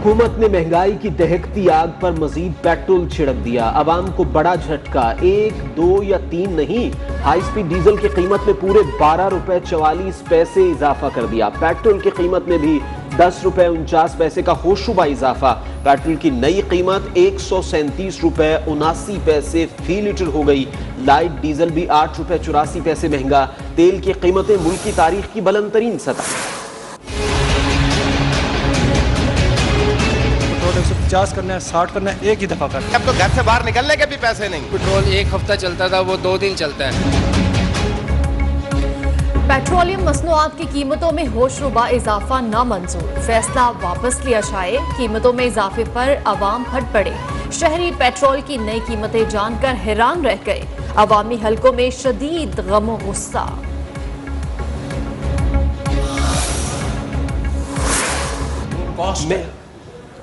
हुकूमत ने महंगाई की दहकती आग पर मजीद पेट्रोल छिड़क दिया। अवाम को बड़ा झटका, 1, 2 या 3 नहीं, हाई स्पीड डीजल की कीमत में पूरे 12 रुपए 44 पैसे इजाफा कर दिया। पेट्रोल की कीमत में भी 10 रुपए 49 पैसे का होशरुबा इजाफा। पेट्रोल की नई कीमत 137 रुपए 79 पैसे फी लीटर हो गई। लाइट डीजल भी 8 रुपए 84 पैसे महंगा। तेल की कीमतें मुल्क की तारीख की बुलंद तरीन सतह। 150 करना है, 60 करना है, एक ही दफा करना है। अब तो घर से बाहर निकलने के भी पैसे नहीं। पेट्रोल एक हफ्ता चलता था, वो 2 दिन चलता है। पेट्रोलियम मसनूआत की कीमतों में होशरुबा इजाफा नामंजूर, फैसला वापस लिया जाए। कीमतों में इजाफे पर अवाम फट पड़े। शहरी पेट्रोल की नई कीमतें जानकर हैरान रह गए। अवामी हलकों में शदीद गम गुस्सा।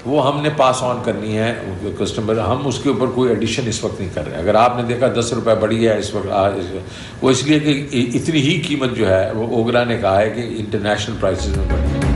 वो हमने पास ऑन करनी है कस्टमर, हम उसके ऊपर कोई एडिशन इस वक्त नहीं कर रहे। अगर आपने देखा 10 रुपये बढ़ी है इस वक्त, वो इसलिए कि इतनी ही कीमत जो है वो ओगरा ने कहा है कि इंटरनेशनल प्राइसेस में बढ़ी है।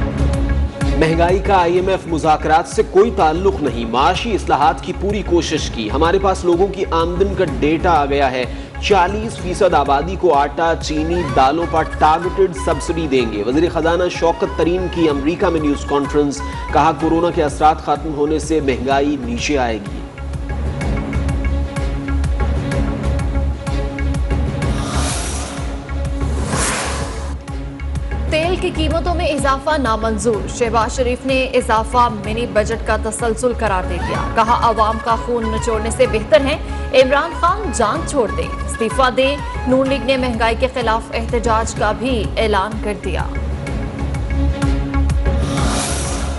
महंगाई का IMF मुज़ाकरात से कोई ताल्लुक नहीं, माशी इस्लाहात की पूरी कोशिश की। हमारे पास लोगों की आमदन का डेटा आ गया है। 40% आबादी को आटा, चीनी, दालों पर टारगेटेड सब्सिडी देंगे। वज़ीर ख़जाना शौकत तरीन की अमेरिका में न्यूज़ कॉन्फ्रेंस, कहा कोरोना के असरात खत्म होने से महंगाई नीचे आएगी। तेल की कीमतों में इजाफा नामंजूर, शहबाज शरीफ ने इजाफा मिनी बजट का तसलसल करार दे दिया। कहा अवाम का खून निचोड़ने से बेहतर है इमरान खान जान छोड़ दे, इस्तीफा दे। नून लीग ने महंगाई के खिलाफ एहतजाज का भी ऐलान कर दिया।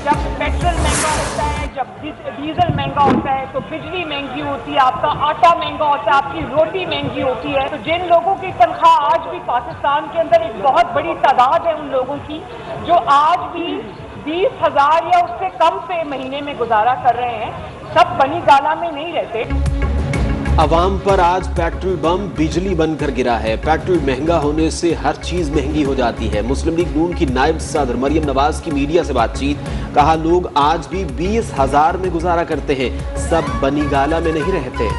जब पेट्रोल महंगा होता है, जब डीजल महंगा होता है, तो बिजली महंगी होती है, आपका आटा महंगा होता है, आपकी रोटी महंगी होती है। तो जिन लोगों की तनख्वाह आज भी पाकिस्तान के अंदर एक बहुत बड़ी तादाद है उन लोगों की जो आज भी 20,000 या उससे कम पे महीने में गुजारा कर रहे हैं, सब बनी गाला में नहीं रहते। अवाम पर आज पेट्रोल बम बिजली बनकर गिरा है। पेट्रोल महंगा होने से हर चीज महंगी हो जाती है। मुस्लिम लीग नून की नायब सदर मरियम नवाज की मीडिया से बातचीत, कहा लोग आज भी 20,000 में गुजारा करते हैं, सब बनी गाला में नहीं रहते।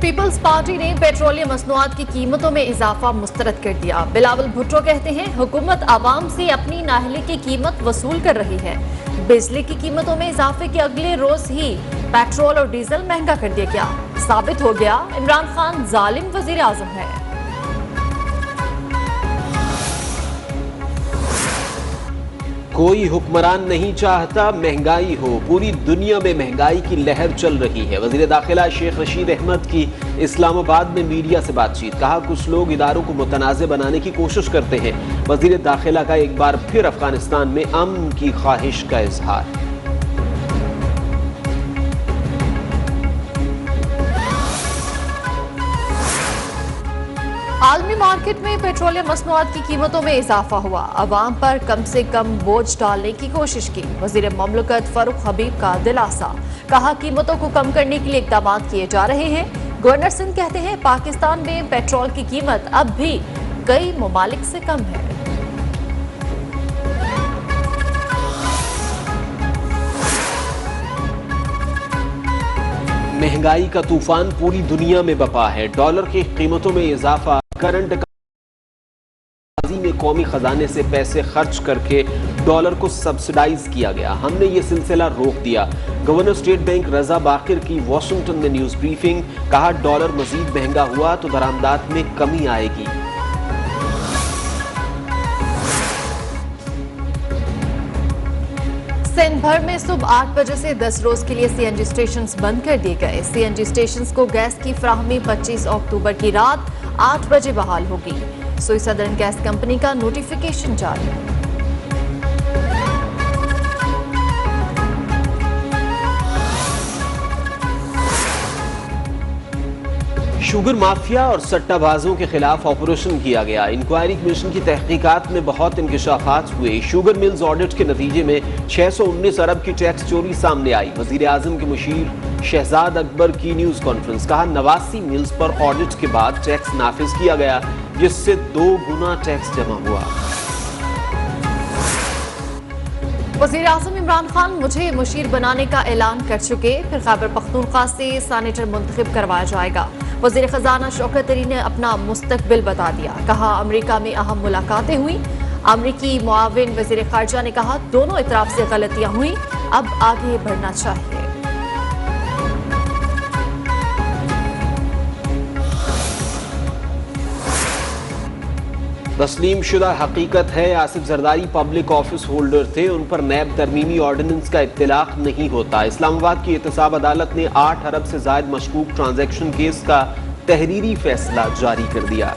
पीपल्स पार्टी ने पेट्रोलियम मसनूआत की कीमतों में इजाफा मुस्तरद कर दिया। बिलावल भुट्टो कहते हैं हुकूमत आवाम से अपनी नाहली की कीमत वसूल कर रही है। बिजली की कीमतों में इजाफे के अगले रोज ही पेट्रोल और डीजल महंगा कर दिया गया। साबित हो गया इमरान खान जालिम वजीर आजम है। कोई हुक्मरान नहीं चाहता महंगाई हो, पूरी दुनिया में महंगाई की लहर चल रही है। वज़ीर दाखिला शेख रशीद अहमद की इस्लामाबाद में मीडिया से बातचीत, कहा कुछ लोग इदारों को मुतनाज़ बनाने की कोशिश करते हैं। वज़ीर दाखिला का एक बार फिर अफगानिस्तान में अमन की ख्वाहिश का इजहार। आलमी मार्केट में पेट्रोलियम मसनूआत की कीमतों में इजाफा हुआ। अवाम पर कम से कम बोझ डालने की कोशिश की। वजीर ममलकत फरूख हबीब का दिलासा, कहा कीमतों को कम करने के लिए इक़दाम किए जा रहे हैं। गवर्नर सिंध कहते हैं पाकिस्तान में पेट्रोल की कीमत अब भी कई ममालिक से कम है। महंगाई का तूफान पूरी दुनिया में बपा है। डॉलर की कीमतों में इजाफा, करंट में कौमी खजाने से पैसे खर्च करके डॉलर को सब्सिडाइज किया गया। हमने ये सिलसिला रोक दिया। गवर्नर स्टेट बैंक रजा बाकिर की वॉशिंगटन में न्यूज ब्रीफिंग, कहा डॉलर मजीद महंगा हुआ तो दरामदात में कमी आएगी। सिंध भर में सुबह 8 बजे से 10 रोज के लिए CNG स्टेशन बंद कर दिए गए। CNG स्टेशन को गैस की फ्राहमी 25 अक्टूबर की रात 8 बजे बहाल होगी। सोई सदर्न गैस कंपनी का नोटिफिकेशन जारी। शुगर माफिया और सट्टाबाजों के खिलाफ ऑपरेशन किया गया। इंक्वायरी कमीशन की तहकीकात में बहुत इंकशाफात हुए। शुगर मिल्स ऑडिट के नतीजे में 619 अरब की टैक्स चोरी सामने आई। वजीर आजम के मुशीर शहजाद अकबर की न्यूज कॉन्फ्रेंस, कहा 89 मिल्स पर ऑडिट के बाद टैक्स नाफिज किया गया। जिससे 2 गुना टैक्स जमा हुआ। वज़ीर आज़म इमरान खान मुझे मुशीर बनाने का ऐलान कर चुके, फिर खैबर पख्तूनख्वा से सेनेटर मुंतखब करवाया जाएगा। वज़ीर ख़जाना शौकत तरी ने अपना मुस्तकबिल बता दिया, कहा अमेरिका में अहम मुलाकातें हुई। अमरीकी मुआविन वज़ीर ख़ारजा ने कहा दोनों इतराफ से गलतियां हुई, अब आगे बढ़ना चाहिए। तस्लीम शुदा हकीकत है Asif Zardari public office holder थे, उन पर नैब तरमीमी ऑर्डिनेंस का इत्तलाक नहीं होता। इस्लामाबाद की एहतसाब अदालत ने 8 अरब से जायद मशकूक ट्रांजैक्शन केस का तहरीरी फैसला जारी कर दिया।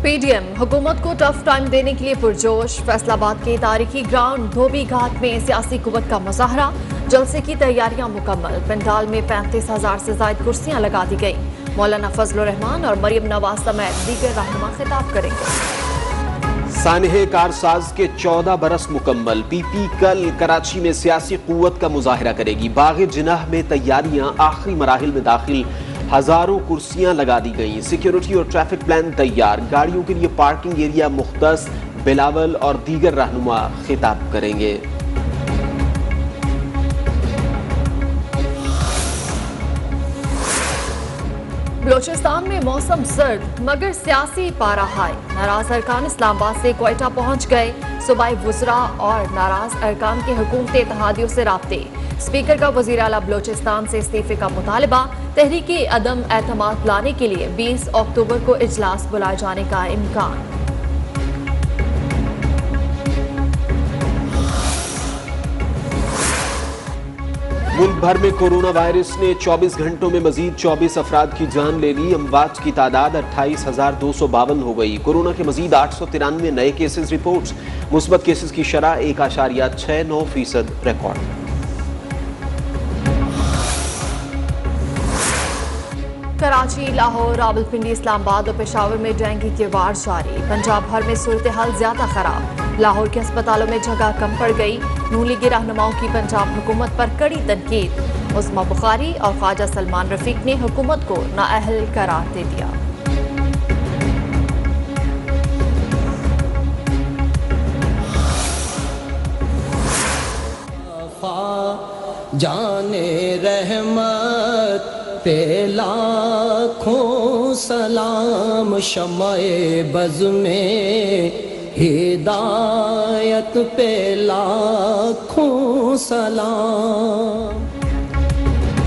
पीडीएम हुकूमत को टफ टाइम देने के लिए पुरजोश। फैसलाबाद के तारीखी ग्राउंड धोबी घाट में सियासी कुव्वत का मुजाहरा, जलसे की तैयारियां मुकम्मल। पंडाल में 35,000 से ज्यादा कुर्सियां लगा दी गई। मौलाना फजल रहमान और मरियम नवाज समेत दीगर रहनुमा खिताब करेंगे। सानहे कारसाज के 14 बरस मुकम्मल। पीपी कल कराची में सियासी कुव्वत का मुजाहरा करेगी। बाग़े जिनाह में तैयारियां आखिरी मराहिल में दाखिल, हजारों कुर्सियां लगा दी गई। सिक्योरिटी और ट्रैफिक प्लान तैयार, गाड़ियों के लिए पार्किंग एरिया मुख्तस। बिलावल और दीगर रहनुमा खिताब करेंगे। बलोचिस्तान में मौसम सर्द मगर सियासी पारा हाई। नाराज अरकान इस्लामाबाद से क्वेटा पहुंच गए। सूबाई वुज़रा और नाराज अरकान के हुकूमती इत्तेहादियों से राब्ते। स्पीकर का वज़ीर आला बलोचिस्तान से इस्तीफे का मुतालबा। तहरीके अदम एतमाद लाने के लिए 20 अक्टूबर को इजलास बुलाए जाने का इम्कान। मुल्क भर में कोरोना वायरस ने 24 घंटों में मजीद 24 अफराद की जान ले ली। अमवात की तादाद 28,252 हो गई। कोरोना के मजीद 893 नए केसेस रिपोर्ट। मुस्बत केसेस की शरह 1.69% रिकॉर्ड। कराची, लाहौर, रावलपिंडी, इस्लामाबाद और पेशावर में डेंगू के वार जारी। पंजाब भर में सूरत हाल ज्यादा खराब। लाहौर के अस्पतालों में जगह कम पड़ गई। नून लीगी रहनुमाओं की पंजाब हुकूमत पर कड़ी तनकीद। उस्मा बुखारी और ख्वाजा सलमान रफीक ने हुकूमत को नाअहल करार दे दिया। जाने रहमत पे लाखों सलाम, शमाए बज़ में हिदायत पे लाखों सलाम।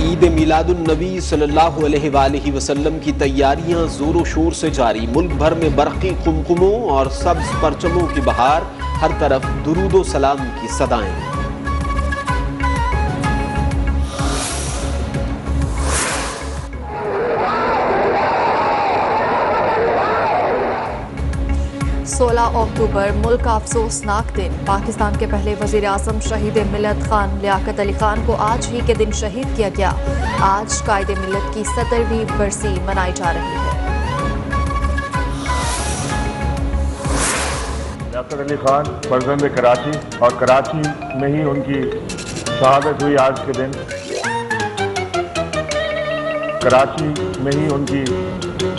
ईद मिलादुन नबी सल्लल्लाहु अलैहि वसल्लम की तैयारियां जोरों शोर से जारी। मुल्क भर में बरक़ी कुमकुमों और सब्ज परचमों की बहार। हर तरफ दुरूदो सलाम की सदाएं। अक्टूबर मुल्क का अफसोसनाक दिन। पाकिस्तान के पहले वज़ीर आज़म शहीद मिल्लत खान लियाकत अली खान को आज ही के दिन शहीद किया गया। आज कायदे मिल्लत की 70वीं बरसी मनाई जा रही है। लियाकत अली खान फर्जंद कराची, और कराची में ही उनकी शहादत हुई आज के दिन। कराची में ही उनकी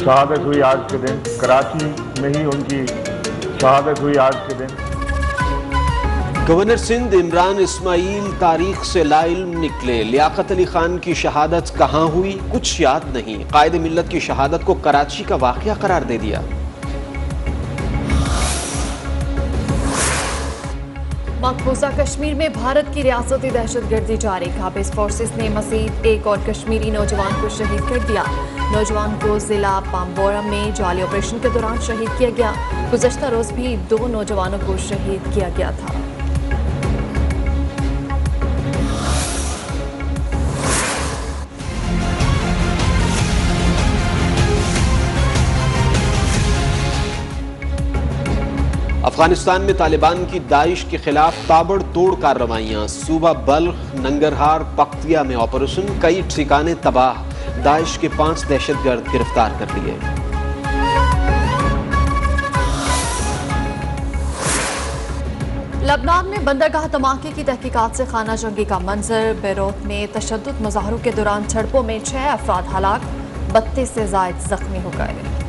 शहादत हुई आज के दिन। कराची में ही उनकी शहादत हुई आज के दिन। गवर्नर सिंध इमरान इस्माइल तारीख से लाइल्म निकले। लियाकत अली खान की शहादत कहाँ हुई कुछ याद नहीं। कायदे मिल्लत की शहादत को कराची का वाक़या करार दे दिया। मकबूजा कश्मीर में भारत की रियासती दहशतगर्दी जारी। काबिज फोर्सेस ने मजीद एक और कश्मीरी नौजवान को शहीद कर दिया। नौजवान को जिला पाम्बोरा में जाली ऑपरेशन के दौरान शहीद किया गया। गुज़श्ता रोज भी 2 नौजवानों को शहीद किया गया था। अफगानिस्तान में तालिबान की दाइश के खिलाफ ताबड़तोड़ कार्रवाइयां। सूबा बल्ख, नंगरहार, पख्तिया में ऑपरेशन। कई ठिकाने तबाह। दाइश के 5 दहशतगर्द गिरफ्तार कर लिए। लबनान में बंदरगाह धमाके की तहकीकात से खाना जंगी का मंजर। बेरूत में तशद्दुद मुजाहरों के दौरान झड़पों में 6 अफराद हलाक, 32 से जायद जख्मी हो गए।